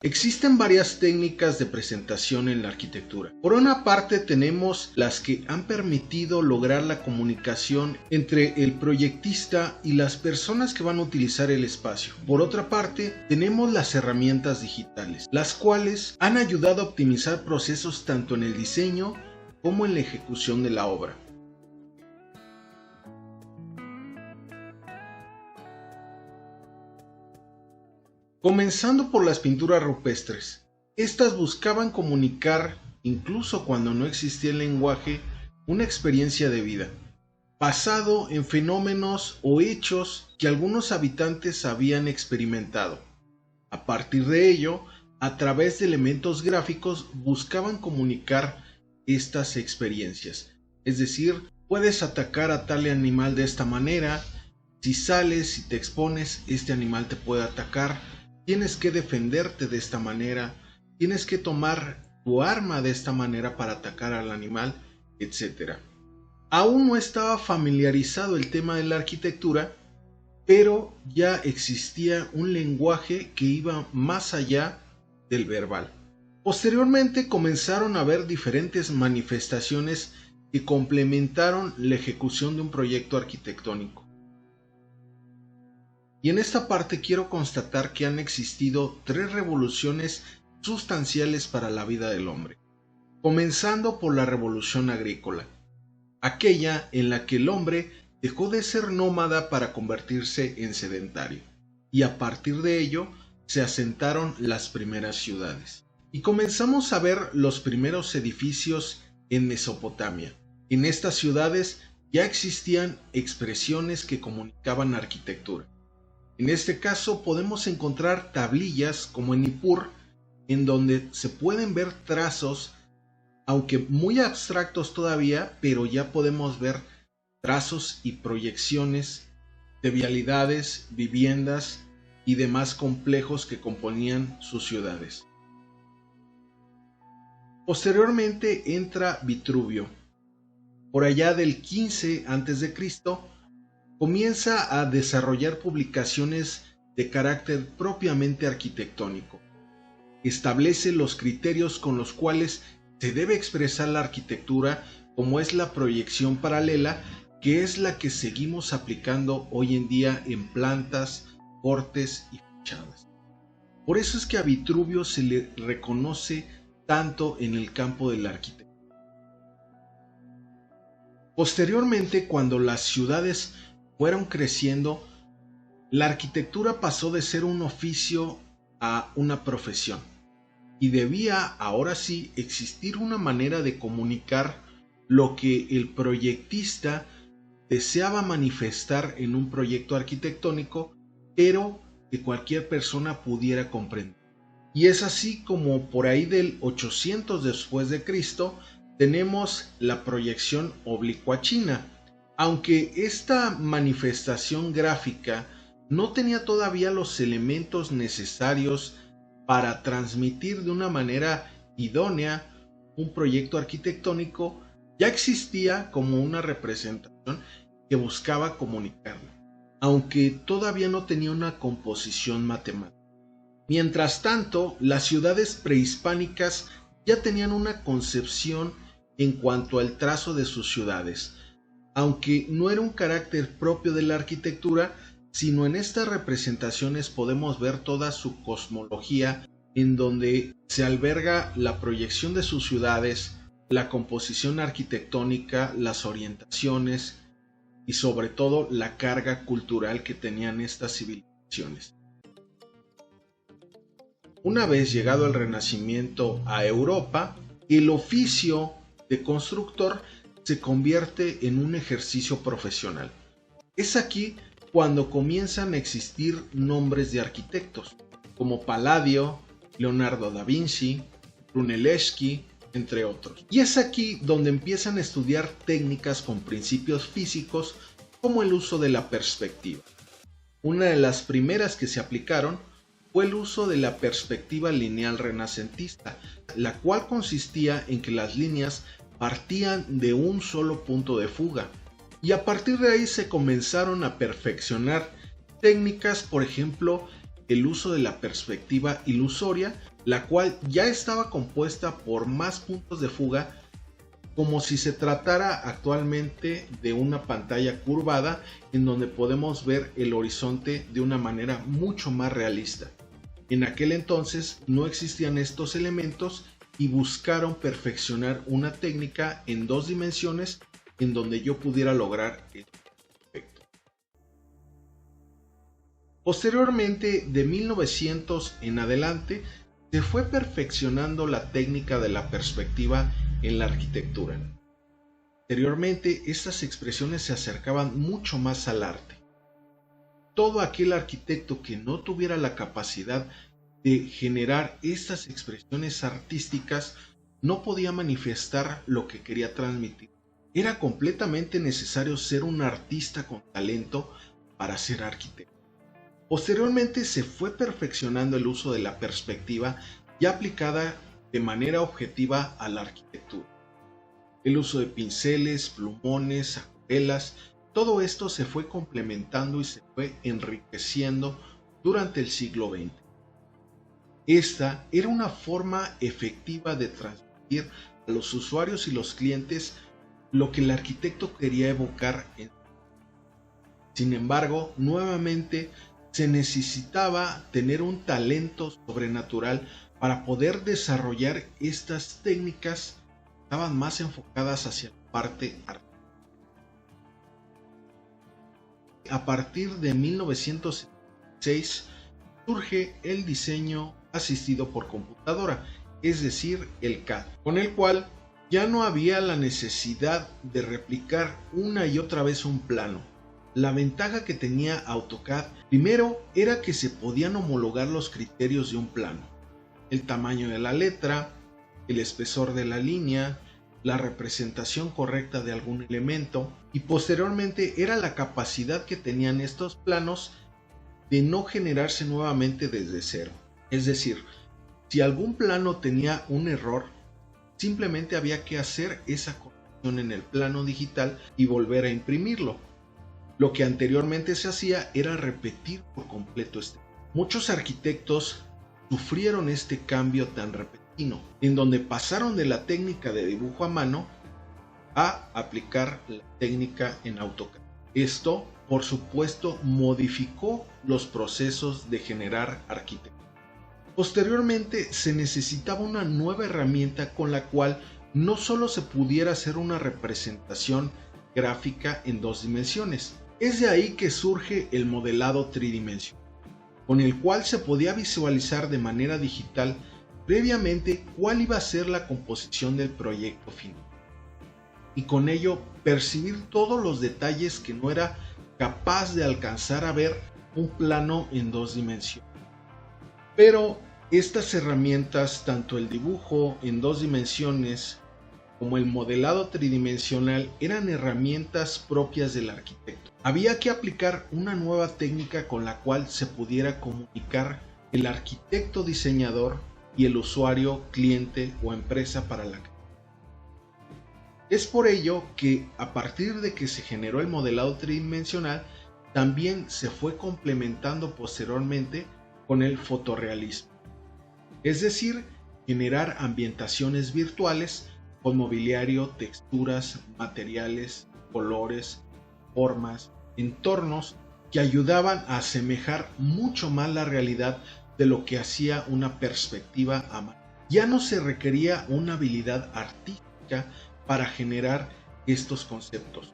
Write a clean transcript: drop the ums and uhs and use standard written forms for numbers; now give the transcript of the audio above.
Existen varias técnicas de presentación en la arquitectura. Por una parte tenemos las que han permitido lograr la comunicación entre el proyectista y las personas que van a utilizar el espacio. Por otra parte tenemos las herramientas digitales, las cuales han ayudado a optimizar procesos tanto en el diseño como en la ejecución de la obra. Comenzando por las pinturas rupestres. Estas buscaban comunicar, incluso cuando no existía el lenguaje, una experiencia de vida, basado en fenómenos o hechos que algunos habitantes habían experimentado. A partir de ello, a través de elementos gráficos buscaban comunicar estas experiencias. Es decir, puedes atacar a tal animal de esta manera, si sales, si te expones, este animal te puede atacar. Tienes que defenderte de esta manera, tienes que tomar tu arma de esta manera para atacar al animal, etc. Aún no estaba familiarizado el tema de la arquitectura, pero ya existía un lenguaje que iba más allá del verbal. Posteriormente comenzaron a haber diferentes manifestaciones que complementaron la ejecución de un proyecto arquitectónico. Y en esta parte quiero constatar que han existido 3 revoluciones sustanciales para la vida del hombre, comenzando por la revolución agrícola, aquella en la que el hombre dejó de ser nómada para convertirse en sedentario, y a partir de ello se asentaron las primeras ciudades. Y comenzamos a ver los primeros edificios en Mesopotamia. En estas ciudades ya existían expresiones que comunicaban arquitectura. En este caso podemos encontrar tablillas como en Nippur, en donde se pueden ver trazos, aunque muy abstractos todavía, pero ya podemos ver trazos y proyecciones de vialidades, viviendas y demás complejos que componían sus ciudades. Posteriormente entra Vitruvio. Por allá del 15 a.C., comienza a desarrollar publicaciones de carácter propiamente arquitectónico. Establece los criterios con los cuales se debe expresar la arquitectura, como es la proyección paralela, que es la que seguimos aplicando hoy en día en plantas, cortes y fachadas. Por eso es que a Vitruvio se le reconoce tanto en el campo de la arquitectura. Posteriormente, cuando las ciudades fueron creciendo, la arquitectura pasó de ser un oficio a una profesión, y debía ahora sí existir una manera de comunicar lo que el proyectista deseaba manifestar en un proyecto arquitectónico, pero que cualquier persona pudiera comprender. Y es así como por ahí del 800 después de Cristo tenemos la proyección oblicua china. Aunque esta manifestación gráfica no tenía todavía los elementos necesarios para transmitir de una manera idónea un proyecto arquitectónico, ya existía como una representación que buscaba comunicarlo, aunque todavía no tenía una composición matemática. Mientras tanto, las ciudades prehispánicas ya tenían una concepción en cuanto al trazo de sus ciudades, aunque no era un carácter propio de la arquitectura, sino en estas representaciones podemos ver toda su cosmología, en donde se alberga la proyección de sus ciudades, la composición arquitectónica, las orientaciones y sobre todo la carga cultural que tenían estas civilizaciones. Una vez llegado el Renacimiento a Europa, el oficio de constructor se convierte en un ejercicio profesional. Es aquí cuando comienzan a existir nombres de arquitectos, como Palladio, Leonardo da Vinci, Brunelleschi, entre otros. Y es aquí donde empiezan a estudiar técnicas con principios físicos, como el uso de la perspectiva. Una de las primeras que se aplicaron fue el uso de la perspectiva lineal renacentista, la cual consistía en que las líneas partían de un solo punto de fuga, y a partir de ahí se comenzaron a perfeccionar técnicas, por ejemplo, el uso de la perspectiva ilusoria, la cual ya estaba compuesta por más puntos de fuga, como si se tratara actualmente de una pantalla curvada en donde podemos ver el horizonte de una manera mucho más realista. En aquel entonces no existían estos elementos y buscaron perfeccionar una técnica en 2 dimensiones en donde yo pudiera lograr este efecto. Posteriormente, de 1900 en adelante, se fue perfeccionando la técnica de la perspectiva en la arquitectura. Anteriormente, estas expresiones se acercaban mucho más al arte. Todo aquel arquitecto que no tuviera la capacidad de generar estas expresiones artísticas no podía manifestar lo que quería transmitir. Era completamente necesario ser un artista con talento para ser arquitecto. Posteriormente se fue perfeccionando el uso de la perspectiva ya aplicada de manera objetiva a la arquitectura. El uso de pinceles, plumones, acuarelas, todo esto se fue complementando y se fue enriqueciendo durante el siglo XX. Esta era una forma efectiva de transmitir a los usuarios y los clientes lo que el arquitecto quería evocar. Sin embargo, nuevamente se necesitaba tener un talento sobrenatural para poder desarrollar estas técnicas que estaban más enfocadas hacia la parte artística. A partir de 1976 surge el diseño asistido por computadora, es decir, el CAD, con el cual ya no había la necesidad de replicar una y otra vez un plano. La ventaja que tenía AutoCAD primero era que se podían homologar los criterios de un plano: el tamaño de la letra, el espesor de la línea, la representación correcta de algún elemento, y posteriormente era la capacidad que tenían estos planos de no generarse nuevamente desde cero. Es decir, si algún plano tenía un error, simplemente había que hacer esa corrección en el plano digital y volver a imprimirlo. Lo que anteriormente se hacía era repetir por completo este. Muchos arquitectos sufrieron este cambio tan repentino, en donde pasaron de la técnica de dibujo a mano a aplicar la técnica en AutoCAD. Esto, por supuesto, modificó los procesos de generar arquitectura. Posteriormente, se necesitaba una nueva herramienta con la cual no solo se pudiera hacer una representación gráfica en 2 dimensiones. Es de ahí que surge el modelado tridimensional, con el cual se podía visualizar de manera digital previamente cuál iba a ser la composición del proyecto final, y con ello percibir todos los detalles que no era capaz de alcanzar a ver un plano en 2 dimensiones. Pero estas herramientas, tanto el dibujo en 2 dimensiones como el modelado tridimensional, eran herramientas propias del arquitecto. Había que aplicar una nueva técnica con la cual se pudiera comunicar el arquitecto diseñador y el usuario, cliente o empresa para la que. Es por ello que a partir de que se generó el modelado tridimensional, también se fue complementando posteriormente con el fotorrealismo, es decir, generar ambientaciones virtuales con mobiliario, texturas, materiales, colores, formas, entornos que ayudaban a asemejar mucho más la realidad de lo que hacía una perspectiva a mano. Ya no se requería una habilidad artística para generar estos conceptos.